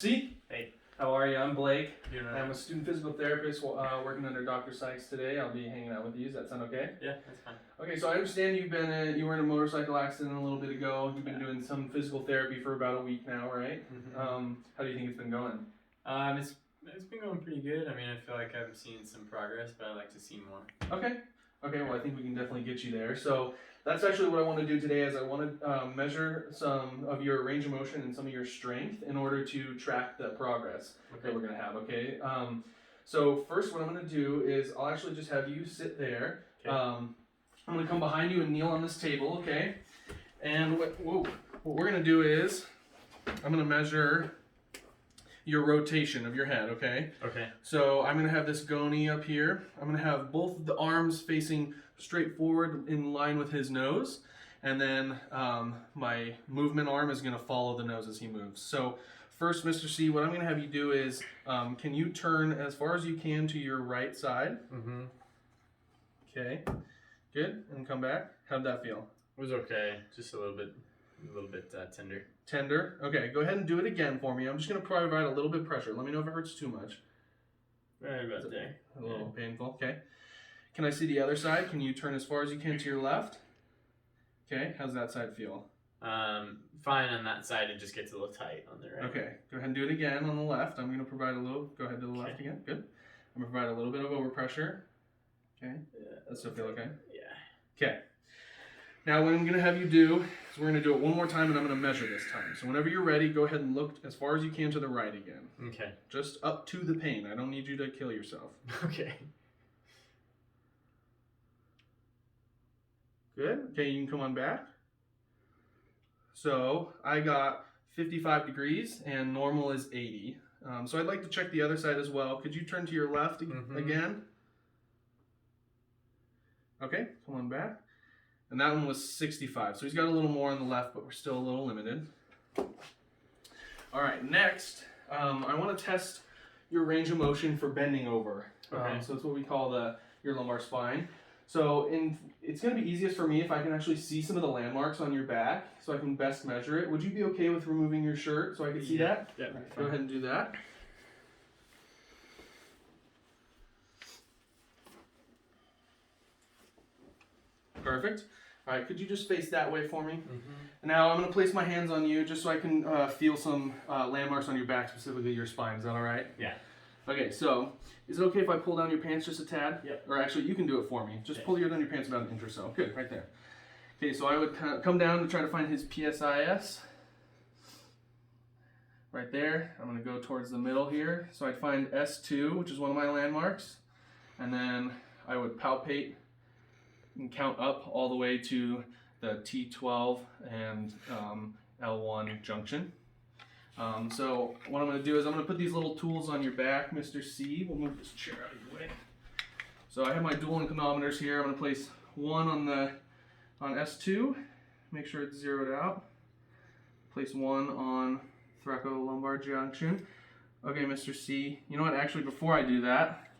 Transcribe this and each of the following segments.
See? Hey. How are you? I'm Blake. Doing all I'm right. a student physical therapist working under Dr. Sykes today. I'll be hanging out with you. Does that sound okay? Yeah, that's fine. Okay, so I understand you were in a motorcycle accident a little bit ago. You've been doing some physical therapy for about a week now, right? Mm-hmm. How do you think it's been going? It's been going pretty good. I mean, I feel like I'm seeing some progress, but I'd like to see more. Okay, well, I think we can definitely get you there. So that's actually what I want to do today is I want to measure some of your range of motion and some of your strength in order to track the progress that we're going to have, okay? So first what I'm going to do is I'll actually just have you sit there. Okay. I'm going to come behind you and kneel on this table, okay? And what we're going to do is I'm going to measure your rotation of your head, okay? Okay. So I'm gonna have this Goni up here. I'm gonna have both of the arms facing straight forward in line with his nose. And then my movement arm is gonna follow the nose as he moves. So first, Mr. C, what I'm gonna have you do is, can you turn as far as you can to your right side? Mm-hmm. Okay, good, and come back. How'd that feel? It was okay. Just a little bit tender. Tender? Okay, go ahead and do it again for me. I'm just gonna provide a little bit of pressure. Let me know if it hurts too much. Right about there. A little painful, okay. Can I see the other side? Can you turn as far as you can to your left? Okay, how's that side feel? Fine on that side. It just gets a little tight on the right. Okay, go ahead and do it again on the left. I'm going to provide a little, go ahead to the left again, good. I'm going to provide a little bit of overpressure. Okay, does that feel okay? Yeah. Okay. Now what I'm going to have you do is we're going to do it one more time and I'm going to measure this time. So whenever you're ready, go ahead and look as far as you can to the right again. Okay. Just up to the pain. I don't need you to kill yourself. Okay. Good. Okay, you can come on back. So I got 55 degrees and normal is 80. So I'd like to check the other side as well. Could you turn to your left again? Okay, come on back. And that one was 65. So he's got a little more on the left, but we're still a little limited. All right, next, I want to test your range of motion for bending over. Okay. So it's what we call your lumbar spine. So it's going to be easiest for me if I can actually see some of the landmarks on your back so I can best measure it. Would you be okay with removing your shirt so I can see that? Yeah. Right, go ahead and do that. Perfect. All right, could you just face that way for me? Mm-hmm. Now I'm going to place my hands on you just so I can feel some landmarks on your back, specifically your spine. Is that all right? Yeah. Okay, so is it okay if I pull down your pants just a tad? Yep. Or actually, you can do it for me. Just Okay. pull down your pants about an inch or so. Good, right there. Okay, so I would come down to try to find his PSIS. Right there. I'm going to go towards the middle here. So I'd find S2, which is one of my landmarks. And then I would palpate and count up all the way to the T12 and L1 junction. So what I'm going to do is I'm going to put these little tools on your back, Mr. C. We'll move this chair out of your way. So I have my dual inclinometers here. I'm going to place one on S2, make sure it's zeroed out. Place one on thoracolumbar junction. Okay, Mr. C. You know what? Actually, before I do that,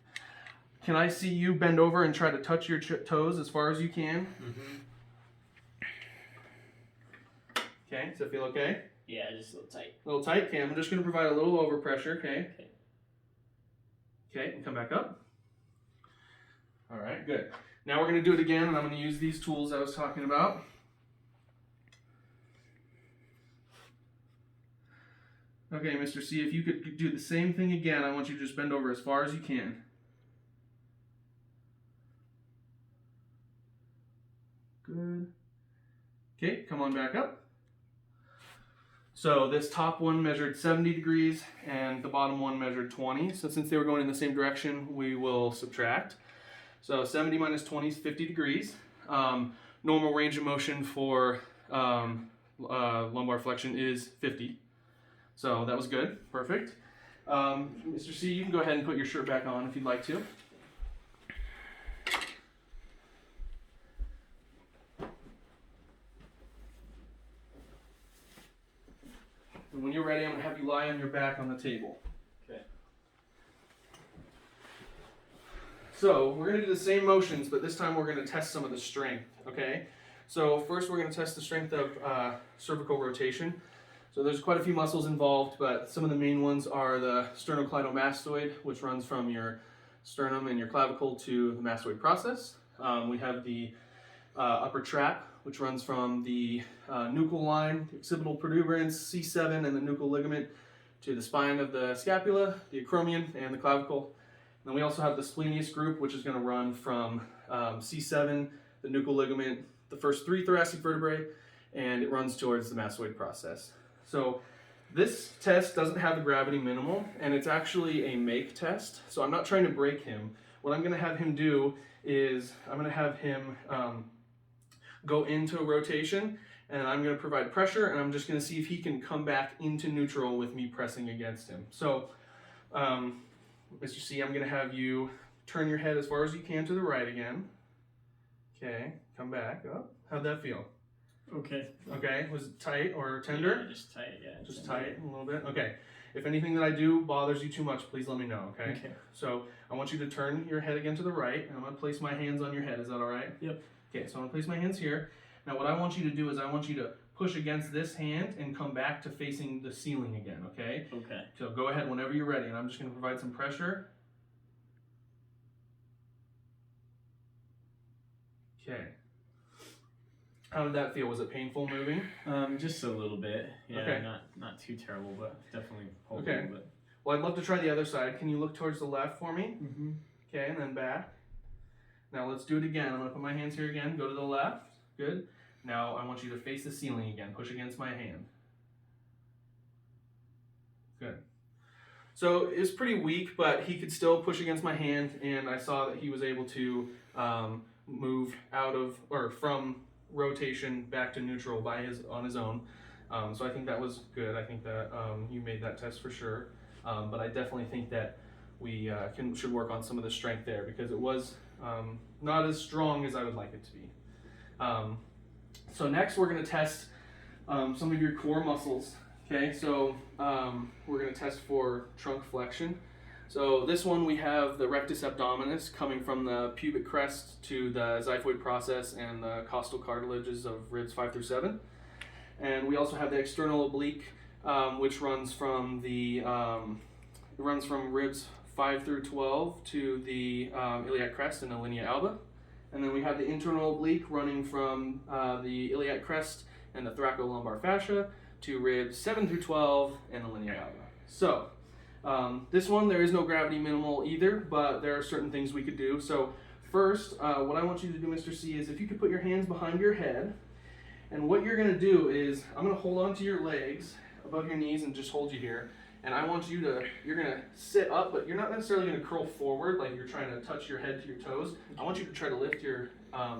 can I see you bend over and try to touch your toes as far as you can? Mm-hmm. Okay, does that feel okay? Yeah, just a little tight. A little tight? Okay, I'm just going to provide a little overpressure, okay? Okay, and come back up. All right, good. Now we're going to do it again, and I'm going to use these tools I was talking about. Okay, Mr. C, if you could do the same thing again, I want you to just bend over as far as you can. Good. Okay, come on back up. So this top one measured 70 degrees and the bottom one measured 20. So since they were going in the same direction, we will subtract. So 70 minus 20 is 50 degrees. Normal range of motion for lumbar flexion is 50. So that was good, perfect. Mr. C, you can go ahead and put your shirt back on if you'd like to. And when you're ready, I'm going to have you lie on your back on the table. Okay. So we're going to do the same motions, but this time we're going to test some of the strength, okay? So first we're going to test the strength of cervical rotation. So there's quite a few muscles involved, but some of the main ones are the sternocleidomastoid, which runs from your sternum and your clavicle to the mastoid process. We have the upper trap, which runs from the nuchal line, the occipital protuberance, C7, and the nuchal ligament to the spine of the scapula, the acromion, and the clavicle. And then we also have the splenius group, which is going to run from C7, the nuchal ligament, the first 3 thoracic vertebrae, and it runs towards the mastoid process. So this test doesn't have the gravity minimal, and it's actually a make test. So I'm not trying to break him. What I'm going to have him do is I'm going to have him go into a rotation, and I'm going to provide pressure, and I'm just going to see if he can come back into neutral with me pressing against him. So, Mr. C, I'm going to have you turn your head as far as you can to the right again. Okay, come back up. How'd that feel? Okay. Okay, was it tight or tender? Yeah, just tight, yeah. Just tight a little bit? Okay. If anything that I do bothers you too much, please let me know, okay? Okay. So I want you to turn your head again to the right, and I'm going to place my hands on your head. Is that all right? Yep. Okay, so I'm going to place my hands here. Now what I want you to do is I want you to push against this hand and come back to facing the ceiling again, okay? Okay. So go ahead whenever you're ready, and I'm just going to provide some pressure. Okay. How did that feel? Was it painful moving? Just a little bit. Yeah, Okay. not too terrible, but definitely pulled Okay. a little bit. Well, I'd love to try the other side. Can you look towards the left for me? Mm-hmm. Okay, and then back. Now let's do it again. I'm going to put my hands here again. Go to the left. Good. Now I want you to face the ceiling again. Push against my hand. Good. So it was pretty weak, but he could still push against my hand, and I saw that he was able to move out of or from rotation back to neutral on his own. So I think that was good. I think that you made that test for sure. But I definitely think that we should work on some of the strength there because it was not as strong as I would like it to be. So next we're going to test some of your core muscles. Okay, so we're going to test for trunk flexion. So this one we have the rectus abdominis coming from the pubic crest to the xiphoid process and the costal cartilages of ribs 5 through 7. And we also have the external oblique, which runs from ribs 5 through 12 to the iliac crest and the linea alba. And then we have the internal oblique running from the iliac crest and the thoracolumbar fascia to ribs 7 through 12 and the linea alba. So this one, there is no gravity minimal either, but there are certain things we could do. So first, what I want you to do, Mr. C, is if you could put your hands behind your head, and what you're going to do is I'm going to hold onto your legs above your knees and just hold you here. And I want you to, you're going to sit up, but you're not necessarily going to curl forward like you're trying to touch your head to your toes. I want you to try to lift your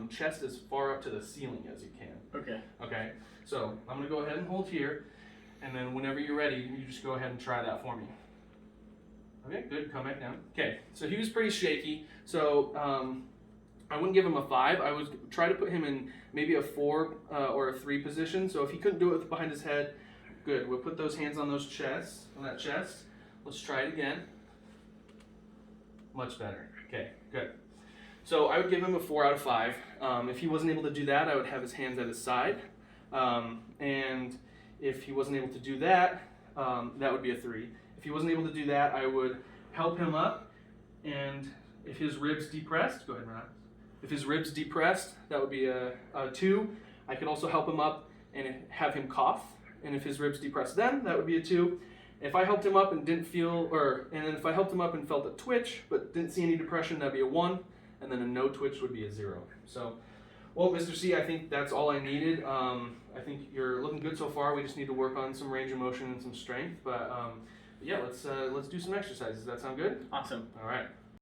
chest as far up to the ceiling as you can. Okay. Okay, so I'm going to go ahead and hold here, and then whenever you're ready, you just go ahead and try that for me. Okay, good, come back down. Okay, so he was pretty shaky, so I wouldn't give him a 5. I would try to put him in maybe a 4 or a 3 position. So if he couldn't do it with behind his head, good. We'll put those hands on that chest. Let's try it again. Much better. Okay, good. So I would give him a 4 out of 5. If he wasn't able to do that, I would have his hands at his side. And if he wasn't able to do that, that would be a 3. If he wasn't able to do that, I would help him up, and if his ribs depressed, go ahead and relax. If his ribs depressed, that would be a 2. I could also help him up and have him cough, and if his ribs depressed then, that would be a 2. If I helped him up and didn't feel, and then if I helped him up and felt a twitch, but didn't see any depression, that'd be a 1, and then a no twitch would be a 0. So, well, Mr. C, I think that's all I needed. I think you're looking good so far. We just need to work on some range of motion and some strength, but yeah, let's do some exercises. Does that sound good? Awesome. All right.